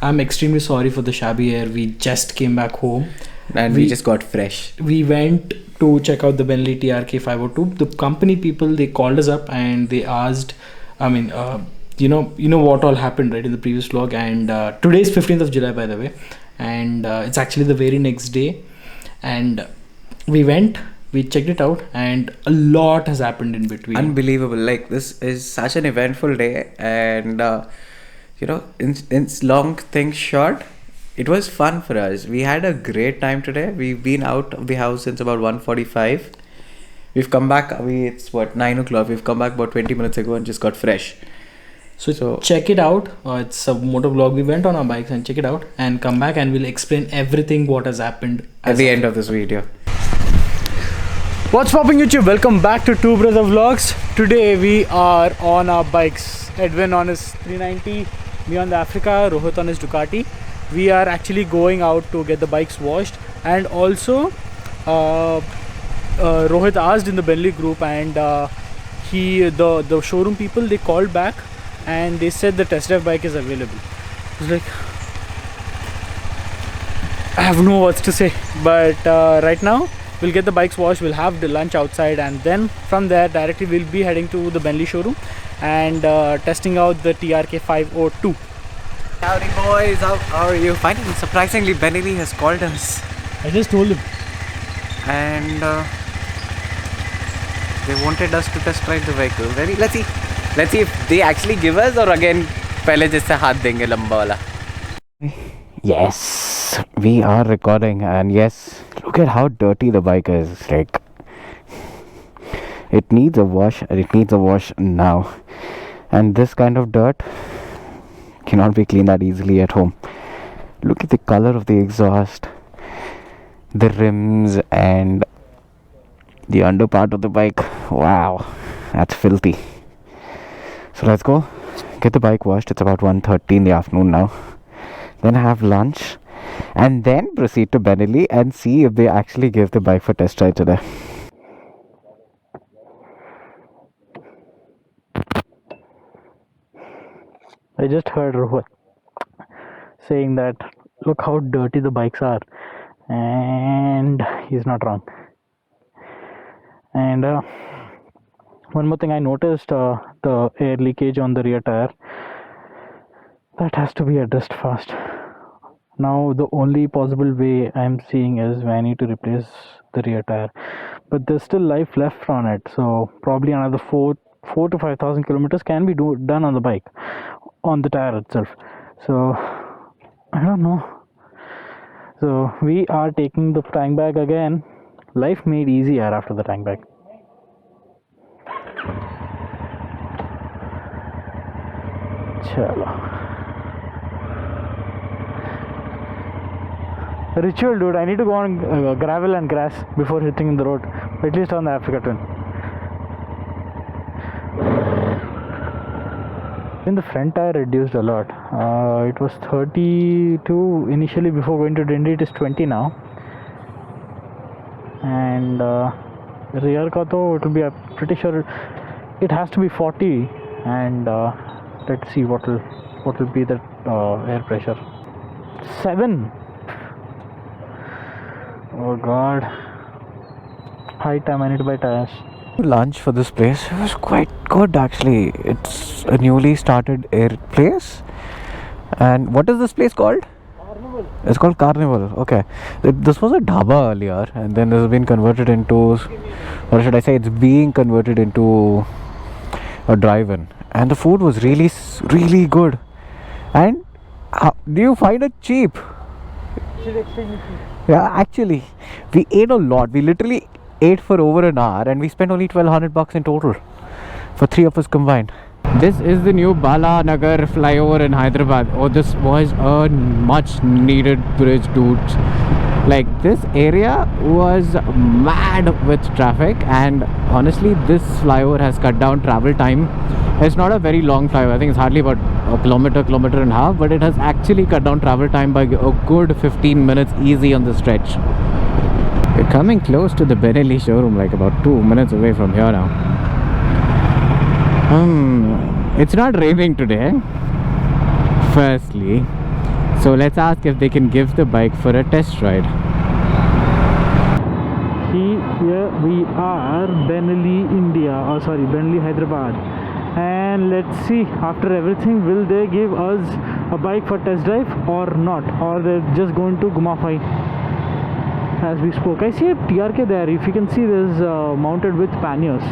I'm extremely sorry for the shabby air. We just came back home. And we just got fresh. We went to check out the Bentley TRK 502. The company people, they called us up and they asked, you know what all happened, right, in the previous vlog. And today is 15th of July, by the way. And it's actually the very next day. And we checked it out, and a lot has happened in between. Unbelievable. Like, this is such an eventful day. And, in long things short, it was fun for us. We had a great time today. We've been out of the house since about 1:45. We've come back, it's what, 9 o'clock. We've come back about 20 minutes ago and just got fresh. So check it out. It's a motor vlog. We went on our bikes, and check it out and come back, and we'll explain everything what has happened at the end of this video. What's popping, YouTube? Welcome back to Two Brother Vlogs. Today we are on our bikes. Edwin on his 390, me on the Africa, Rohit on his Ducati. We are actually going out to get the bikes washed, and also Rohit asked in the Bentley group, and the showroom people, they called back and they said the test drive bike is available. It's like, I have no words to say, but right now we'll get the bikes washed, we'll have the lunch outside, and then from there directly we'll be heading to the Bentley showroom and testing out the TRK 502. Howdy boys, how are you? Finally, surprisingly, Bentley has called us. I just told him. And they wanted us to test drive the vehicle. Let's see if they actually give us, or again पहले जैसे हाथ देंगे लंबा वाला. Yes, we are recording, and yes, look at how dirty the bike is. Like, it needs a wash, and it needs a wash now. And this kind of dirt cannot be cleaned that easily at home. Look at the color of the exhaust, the rims, and the under part of the bike. Wow, that's filthy. So let's go get the bike washed. It's about 1:30 in the afternoon now. Then have lunch, and then proceed to Benelli and see if they actually give the bike for test drive today. I just heard Rohit saying that look how dirty the bikes are, and he's not wrong. And one more thing I noticed, the air leakage on the rear tire, that has to be addressed fast. Now the only possible way I'm seeing is I need to replace the rear tire, but there's still life left on it, so probably another 4 to 5,000 kilometers can be done on the bike, on the tire itself. So I don't know. So we are taking the tank bag again. Life made easier after the tank bag. Chalo. Ritual, dude. I need to go on gravel and grass before hitting the road, at least on the Africa Twin. Even the front tire reduced a lot. It was 32 initially before going to Dindi. It is 20 now. And rear ka to, it will be, I'm pretty sure it has to be 40. And let's see what will be the air pressure. 7. Oh god. High time, I need to buy tires. Lunch for this place, it was quite good actually. It's a newly started air place. And what is this place called? Carnival. It's called Carnival. Okay. This was a dhaba earlier, and then this has been converted into, or should I say, it's being converted into a drive-in. And the food was really, really good. And do you find it cheap? Yeah, actually, we ate a lot. We literally ate for over an hour, and we spent only $1,200 in total for 3 of us combined. This is the new Bala Nagar flyover in Hyderabad. Oh, this was a much needed bridge, dudes. Like, this area was mad with traffic, and honestly this flyover has cut down travel time. It's not a very long flyover. I think it's hardly about a kilometer and a half, but it has actually cut down travel time by a good 15 minutes easy on the stretch. We're coming close to the Benelli showroom, like about 2 minutes away from here now. It's not raining today, firstly, So let's ask if they can give the bike for a test ride. Here we are, Benelli, India. Oh, sorry, Benelli, Hyderabad. And let's see, after everything, will they give us a bike for test drive or not? Or they're just going to Gumafai as we spoke. I see a TRK there. If you can see, there's mounted with panniers.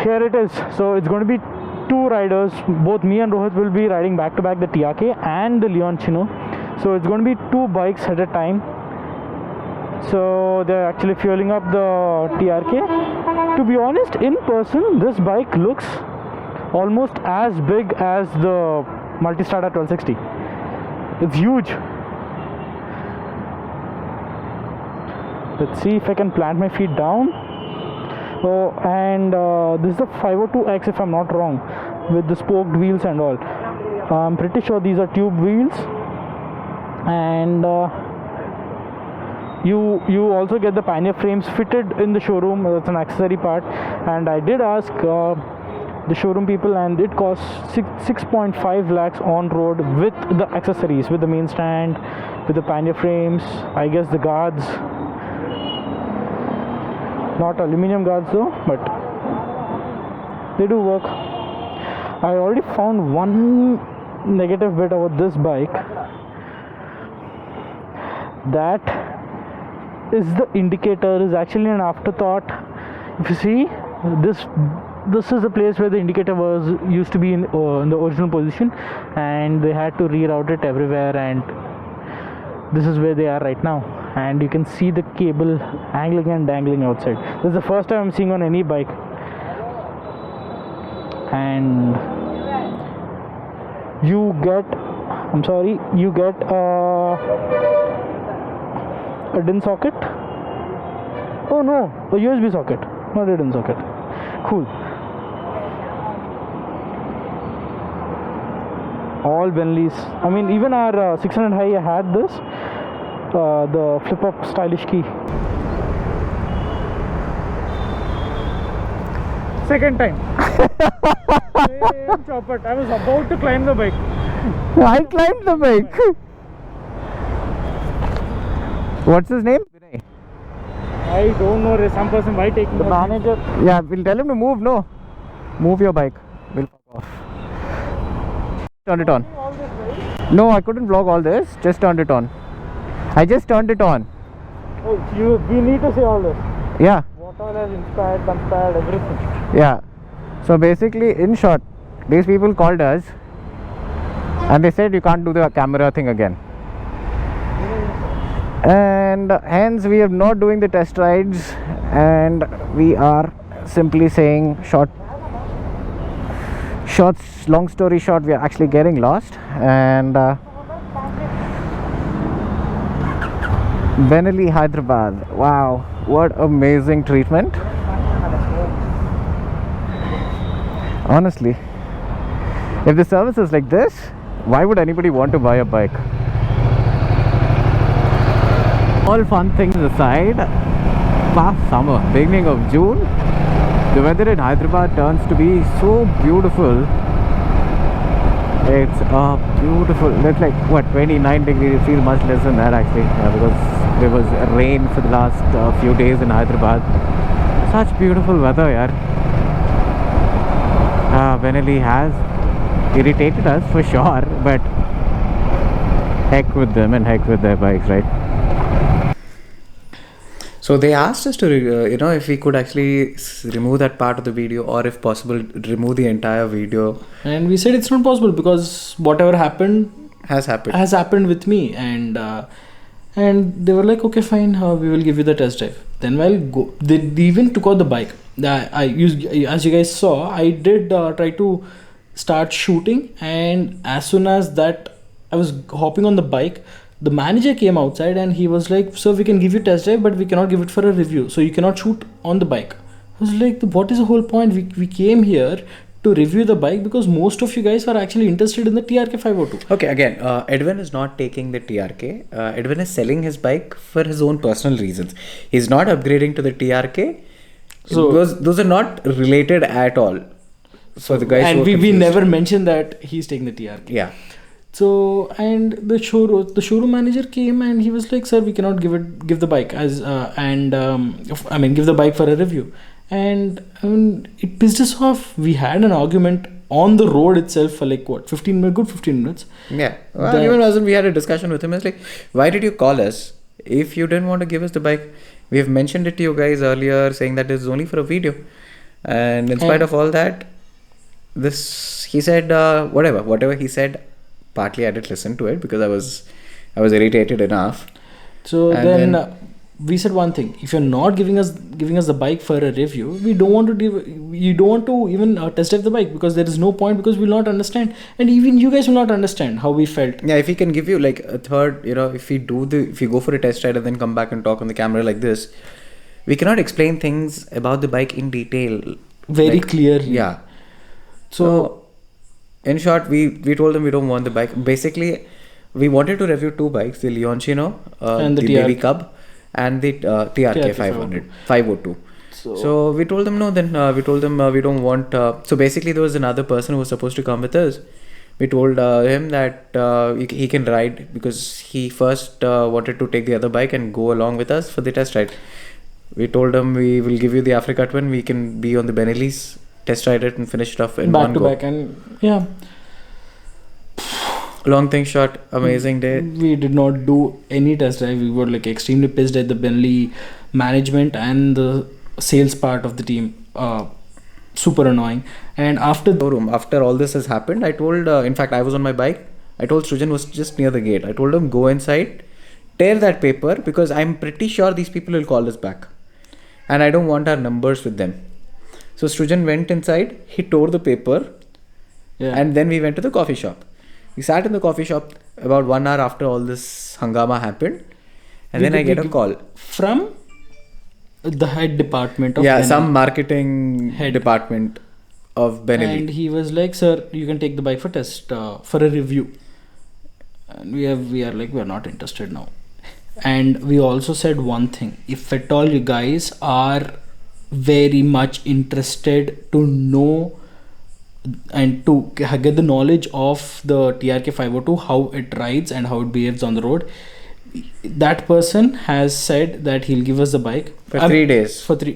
Here it is. So it's going to be two riders. Both me and Rohit will be riding back to back the TRK and the Leon Chino. So it's going to be two bikes at a time. So they're actually fueling up the TRK. To be honest, in person, this bike looks almost as big as the Multistrada 1260. It's huge. Let's see if I can plant my feet down. Oh, and this is the 502X if I'm not wrong, with the spoked wheels and all. I'm pretty sure these are tube wheels. And you also get the Pioneer frames fitted in the showroom. That's an accessory part. And I did ask the showroom people, and it costs 6.5 lakhs on road with the accessories, with the main stand, with the Pioneer frames, I guess the guards. Not aluminum guards though, but they do work. I already found one negative bit about this bike. That is the indicator is actually an afterthought. If you see, this is the place where the indicator was used to be in the original position, and they had to reroute it everywhere, and this is where they are right now. And you can see the cable angling and dangling outside. This is the first time I'm seeing on any bike. And you get a DIN socket. Oh no, a USB socket, not a DIN socket. Cool. All Benellis. I mean, even our 600 high had this, the flip up stylish key. Second time. Same chopper. I was about to climb the bike. I climbed the bike. What's his name? Vinay. I don't know. There's some person might take The manager. Yeah, we'll tell him to move. No, move your bike. We'll fuck off. Turn it on. No, I couldn't vlog all this. Just turned it on. I just turned it on. Oh, we need to say all this. Yeah. What all has inspired, conspired, everything. Yeah. So basically, in short, these people called us and they said you can't do the camera thing again. And hence we are not doing the test rides, and we are simply saying long story short, we are actually getting lost. And Benelli, Hyderabad. Wow, what amazing treatment. Honestly, if the service is like this, why would anybody want to buy a bike? All fun things aside, past summer, beginning of June, the weather in Hyderabad turns to be so beautiful. It's beautiful. It's like what, 29 degrees. It feels much less than that actually, because there was rain for the last few days in Hyderabad. Such beautiful weather, yaar. Benelli has irritated us for sure, but heck with them and heck with their bikes, right? So they asked us to, if we could actually remove that part of the video, or if possible, remove the entire video. And we said it's not possible because whatever happened has happened. With me, and they were like, okay, fine, we will give you the test drive. Then they even took out the bike. I used, as you guys saw, I did try to start shooting, and as soon as that I was hopping on the bike, the manager came outside and he was like, sir, we can give you test drive, but we cannot give it for a review, so you cannot shoot on the bike. I was like, what is the whole point? We came here to review the bike because most of you guys are actually interested in the TRK 502. Okay, again, Edwin is not taking the TRK. Edwin is selling his bike for his own personal reasons. He's not upgrading to the TRK. So those are not related at all. So the guys and were we confused. never mentioned that he's taking the TRK. Yeah. So and the showroom manager came and he was like, "Sir, we cannot give the bike as give the bike for a review." And it pissed us off. We had an argument on the road itself for like what 15 minutes, good 15 minutes. Yeah. Well, even wasn't. We had a discussion with him. It's like, why did you call us if you didn't want to give us the bike? We have mentioned it to you guys earlier, saying that this is only for a video, and in spite of all that, he said whatever he said. Partly I did listen to it because I was irritated enough. So And then we said one thing: if you're not giving us the bike for a review, you don't want to even test drive the bike, because there is no point, because we'll not understand, and even you guys will not understand how we felt. Yeah, if he can give you like a third, if you go for a test ride and then come back and talk on the camera like this, we cannot explain things about the bike in detail. Very clearly. Yeah. So in short, we told them we don't want the bike. Basically, we wanted to review two bikes: the Leoncino, And the Baby TRK. Cub, and the TRK 502. So we told them no. Then we told them we don't want. So basically, there was another person who was supposed to come with us. We told him that he can ride, because he first wanted to take the other bike and go along with us for the test ride. We told him we will give you the Africa Twin. We can be on the Benelli's, test ride it and finish it off in back one to go. back, and yeah, Long thing short, amazing day. we did not do any test drive. We were like extremely pissed at the Bentley management and the sales part of the team. Super annoying. And after Showroom. After all this has happened, I told, in fact, I was on my bike. I told Srujan was just near the gate. I told him, go inside, tear that paper, because I'm pretty sure these people will call us back. And I don't want our numbers with them. So Srujan went inside, he tore the paper, yeah, and then we went to the coffee shop. We sat in the coffee shop about 1 hour after all this hangama happened. And then I get a call. from the head department of Yeah, Bentley. some marketing Head. department of Benelli. And he was like, "Sir, you can take the bike for test, for a review." And we are like, we're not interested now. And we also said one thing: if at all you guys are very much interested to know and to get the knowledge of the TRK 502, how it rides and how it behaves on the road, that person has said that he'll give us the bike For 3 days. For 3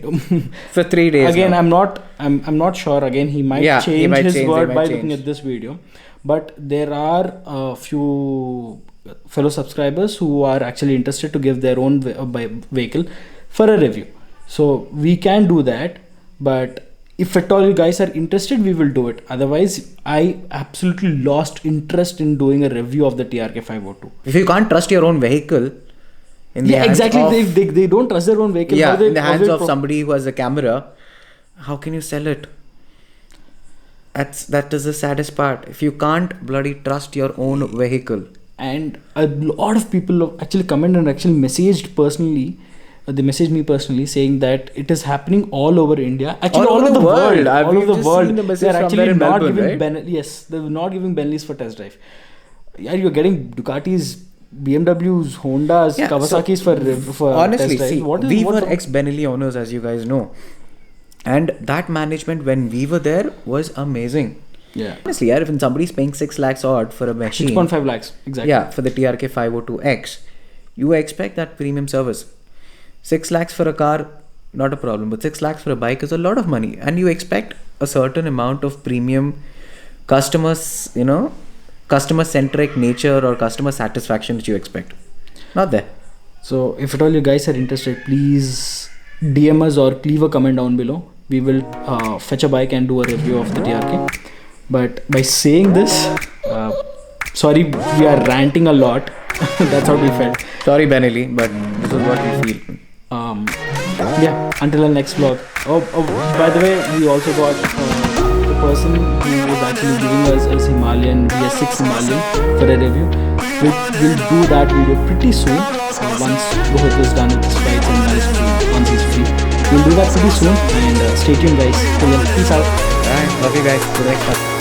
For 3 days. again, now. I'm not sure. Again, he might Yeah, he change might his change, word he by might looking change. at this video. But there are a few fellow subscribers who are actually interested to give their own vehicle for a review. So we can do that, but if at all you guys are interested, we will do it. Otherwise, I absolutely lost interest in doing a review of the TRK 502. If you can't trust your own vehicle, in the Yeah, hands exactly. of, They don't trust their own vehicle. yeah, How in the how hands of pro- somebody who has a camera, how can you sell it? That is the saddest part. If you can't bloody trust your own vehicle. And a lot of people actually commented and actually messaged personally. They messaged me personally saying that it is happening all over India. Actually, all over the world. All We've over the just world. seen the message They're somewhere actually in not Melbourne, giving right? yes, they're not giving Bentleys for test drive. Yeah, you're getting Ducatis, BMWs, Hondas, Yeah, so Kawasaki's for honestly, test drive. see, we were ex-Benelli owners, as you guys know. And that management, when we were there, was amazing. Yeah. Honestly, yeah, if somebody's paying 6 lakhs odd for a machine. 6.5 lakhs. Exactly. Yeah, for the TRK 502X, you expect that premium service. 6 lakhs for a car, not a problem, but 6 lakhs for a bike is a lot of money, and you expect a certain amount of premium customers, customer centric nature or customer satisfaction that you expect. Not there. So if at all you guys are interested, please DM us or leave a comment down below. We will fetch a bike and do a review of the TRK. But by saying this, sorry, we are ranting a lot. That's how we felt. Sorry, Benelli, but this is what we feel. Yeah, until the next vlog. Oh, by the way, we also got the person who was actually giving us a Himalayan BS6 Himalayan for a review. We'll do that video pretty soon. Once Rohit is done with his flights and once he's free. We'll do that pretty soon, and stay tuned guys. Till then, peace out. Alright, love you guys. Till next time.